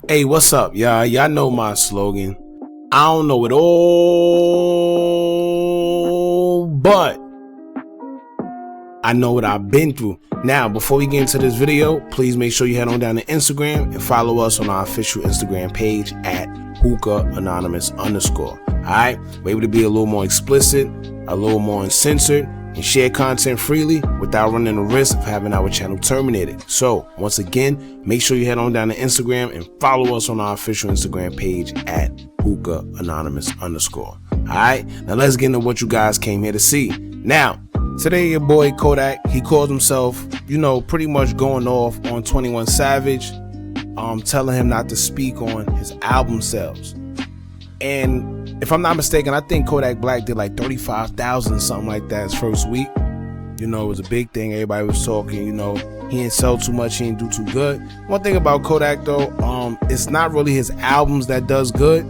Hey, what's up, y'all? Y'all know my slogan. I don't know it all, but I know what I've been through. Now, before we get into this video, please make sure you head on down to Instagram and follow us on our official Instagram page at Hookah Anonymous _. Alright, we're able to be a little more explicit, a little more uncensored, and share content freely without running the risk of having our channel terminated. So, once again, make sure you head on down to Instagram and follow us on our official Instagram page at Hookah Anonymous _. Alright, now let's get into what you guys came here to see. Now, today your boy Kodak, he calls himself, pretty much going off on 21 Savage, telling him not to speak on his album sales. And if I'm not mistaken, I think Kodak Black did like 35,000 something like that his first week. It was a big thing. Everybody was talking, he didn't sell too much, he didn't do too good. One thing about Kodak though, it's not really his albums that does good.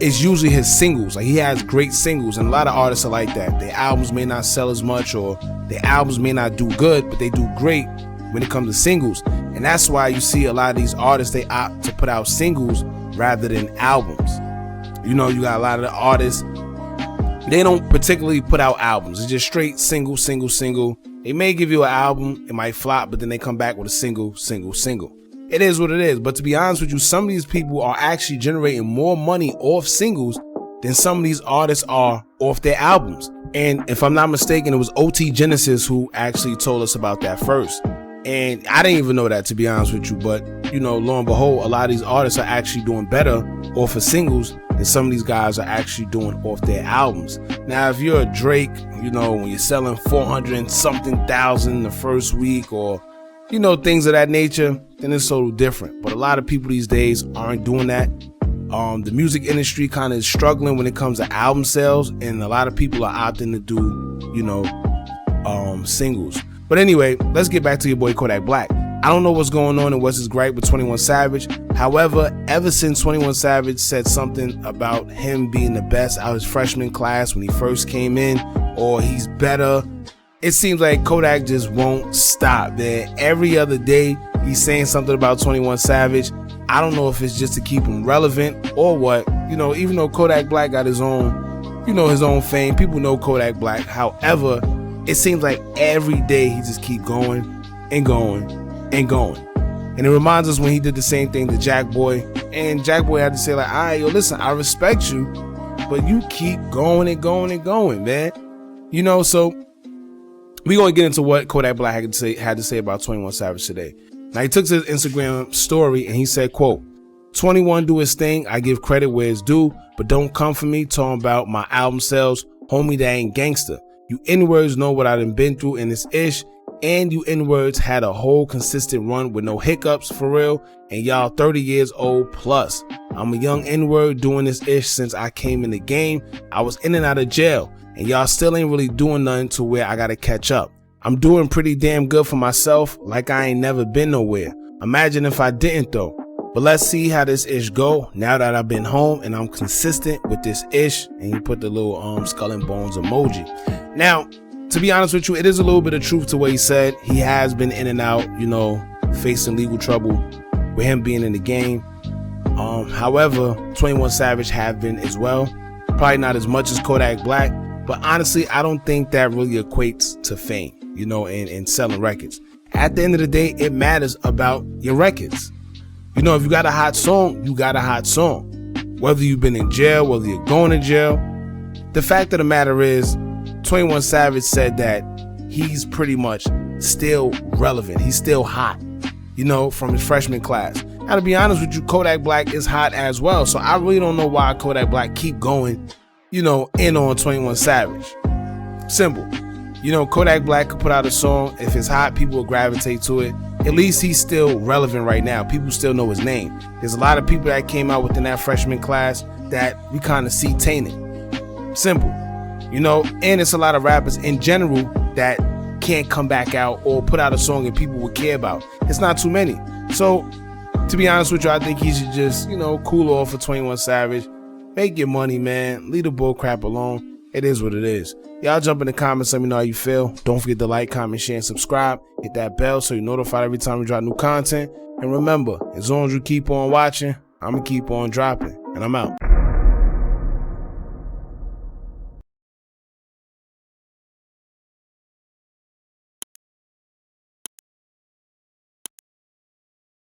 It's usually his singles. Like, he has great singles, and a lot of artists are like that. Their albums may not sell as much, or their albums may not do good, but they do great when it comes to singles. And that's why you see a lot of these artists, they opt to put out singles rather than albums. You got a lot of the artists, they don't particularly put out albums. It's just straight single. They may give you an album, it might flop, but then they come back with a single. It is what it is. But to be honest with you, some of these people are actually generating more money off singles than some of these artists are off their albums. And if I'm not mistaken, it was OT Genesis who actually told us about that first. And I didn't even know that, to be honest with you. But, lo and behold, a lot of these artists are actually doing better off of singles than some of these guys are actually doing off their albums. Now, if you're a Drake, when you're selling 400 and something thousand the first week, or things of that nature, then it's totally different. But a lot of people these days aren't doing that. The music industry kind of is struggling when it comes to album sales, and a lot of people are opting to do, singles. But anyway, let's get back to your boy Kodak Black. I don't know what's going on and what's his gripe with 21 Savage. However, ever since 21 Savage said something about him being the best out of his freshman class when he first came in, or he's better, it seems like Kodak just won't stop, man. Every other day, he's saying something about 21 Savage. I don't know if it's just to keep him relevant or what. Even though Kodak Black got his own, his own fame, people know Kodak Black. However, it seems like every day he just keep going and going and going. And it reminds us when he did the same thing to Jack Boy. And Jack Boy had to say, like, all right, yo, listen, I respect you, but you keep going and going and going, man. So we're going to get into what Kodak Black had to say about 21 Savage today. Now, he took to his Instagram story and he said, quote, 21 do his thing. I give credit where it's due, but don't come for me talking about my album sales. Homie, that ain't gangster. You N-words know what I done been through in this ish, and you N-words had a whole consistent run with no hiccups for real, and y'all 30 years old plus. I'm a young N-word doing this ish since I came in the game. I was in and out of jail, and y'all still ain't really doing nothing to where I gotta catch up. I'm doing pretty damn good for myself, like I ain't never been nowhere. Imagine if I didn't though. But let's see how this ish go now that I've been home and I'm consistent with this ish. And he put the little skull and bones emoji. Now, to be honest with you, it is a little bit of truth to what he said. He has been in and out, facing legal trouble with him being in the game. However, 21 Savage have been as well. Probably not as much as Kodak Black, but honestly, I don't think that really equates to fame, and selling records. At the end of the day, it matters about your records. If you got a hot song, you got a hot song. Whether you've been in jail, whether you're going to jail, the fact of the matter is, 21 Savage said that he's pretty much still relevant. He's still hot, from his freshman class. Now, to be honest with you, Kodak Black is hot as well. So I really don't know why Kodak Black keep going, in on 21 Savage. Simple. Kodak Black could put out a song. If it's hot, people will gravitate to it. At least he's still relevant right now. People still know his name. There's a lot of people that came out within that freshman class that we kind of see tainted. Simple. And it's a lot of rappers in general that can't come back out or put out a song and people would care about. It's not too many. So, to be honest with you, I think he should just, cool off for 21 Savage. Make your money, man. Leave the bull crap alone. It is what it is. Y'all jump in the comments, let me know how you feel. Don't forget to like, comment, share, and subscribe. Hit that bell so you're notified every time we drop new content. And remember, as long as you keep on watching, I'm going to keep on dropping. And I'm out.